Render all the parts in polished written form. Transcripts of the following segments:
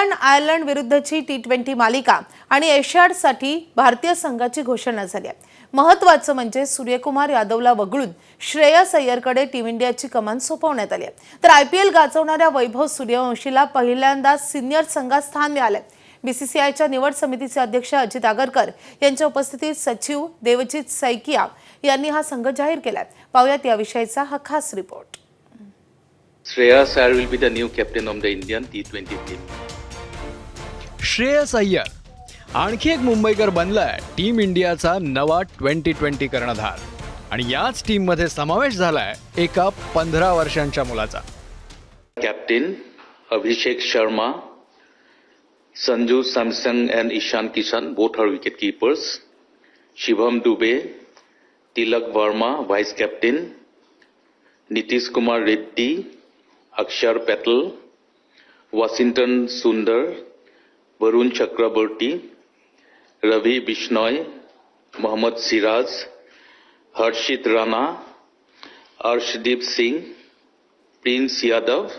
England Ireland विरुद्धची T20 मालिका आणि एशियाडसाठी भारतीय संघाची घोषणा झाली आहे। महत्त्वाचं म्हणजे सूर्यकुमार यादवला वगळून श्रेयस अय्यरकडे टीम इंडियाची कमान सोपवण्यात आली आहे। तर IPL गाजवणाऱ्या वैभव सूर्यवंशीला पहिल्यांदा सिनियर संघात स्थान मिळाले। BCCIच्या निवड समितीचे अध्यक्ष अजित आगरकर यांच्या उपस्थितीत सचिव देवजित सैकिया यांनी हा संघ जाहीर केलाय। पाहूयात याविषयीचा हा खास report. Shreyas Iyer will be the new captain of the Indian T20 team. Shreyas Iyer आणखी एक मुंबईकर बनलाय टीम इंडियाचा नवा 2020 कर्णधार आणि याच टीम मध्ये समावेश झालाय एका 15 वर्षांच्या मुलाचा। Captain Abhishek Sharma, Sanju Samson and Ishan Kishan both are wicket keepers. Shivam Dube, Tilak Verma vice captain, Nitish Kumar Reddy, Akshar Patel, Washington Sundar, Varun Chakraborty, Ravi Bishnoi, Mohammad Siraj, Harshit Rana, Arshdeep Singh, Prince Yadav,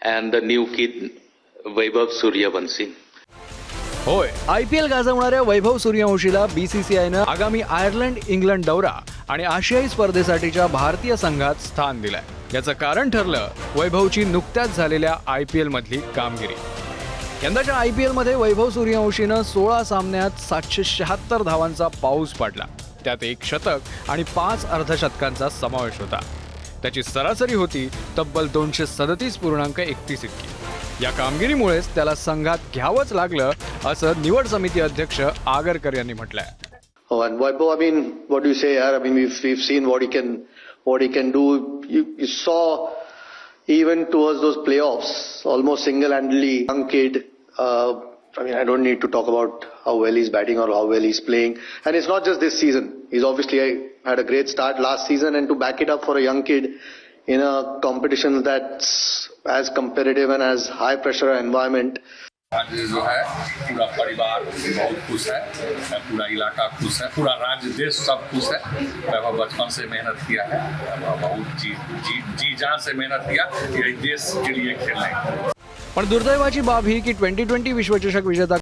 and the new kid Vaibhav Suryavanshi. होय, IPL गाजवणाऱ्या वैभव सूर्यवंशीला BCCIनं आगामी Ireland England दौरा आणि आशियाई स्पर्धेसाठीच्या भारतीय संघात स्थान दिलंय। याचं कारण ठरलं वैभवची नुकत्याच झालेल्या IPL मधली कामगिरी। यंदाच्या IPL मध्ये वैभव सूर्यवंशीनं 16 सामन्यात 776 धावांचा पाऊस पाडला। त्यात एक शतक आणि 5 अर्धशतकांचा समावेश होता। त्याची सरासरी होती तब्बल 237.31 इतकी। या कामगिरीमुळेच त्याला संघात घ्यावंच लागलं असं निवड समिती अध्यक्ष आगरकर यांनी म्हटलंय। Oh, and Vaibhav, I mean, what do you say? I mean, we've seen what he can do. You saw even towards those playoffs, almost single-handedly, young kid. I mean, I don't need to talk about how well he's batting or how well he's playing. And it's not just this season. He's obviously had a great start last season, and to back it up for a young kid in a competition that's as competitive and as high pressure environment. आज जो है पूरा परिवार बहुत खुश है, पूरा इलाका खुश है, पूरा राज्य देश सब खुश है। वैभव बचपन से मेहनत किया है, बहुत जी जान से मेहनत किया, ये देश के लिए खेलने। पण दुर्दैवाची बाब ही की 2020 विश्वचषक विजेता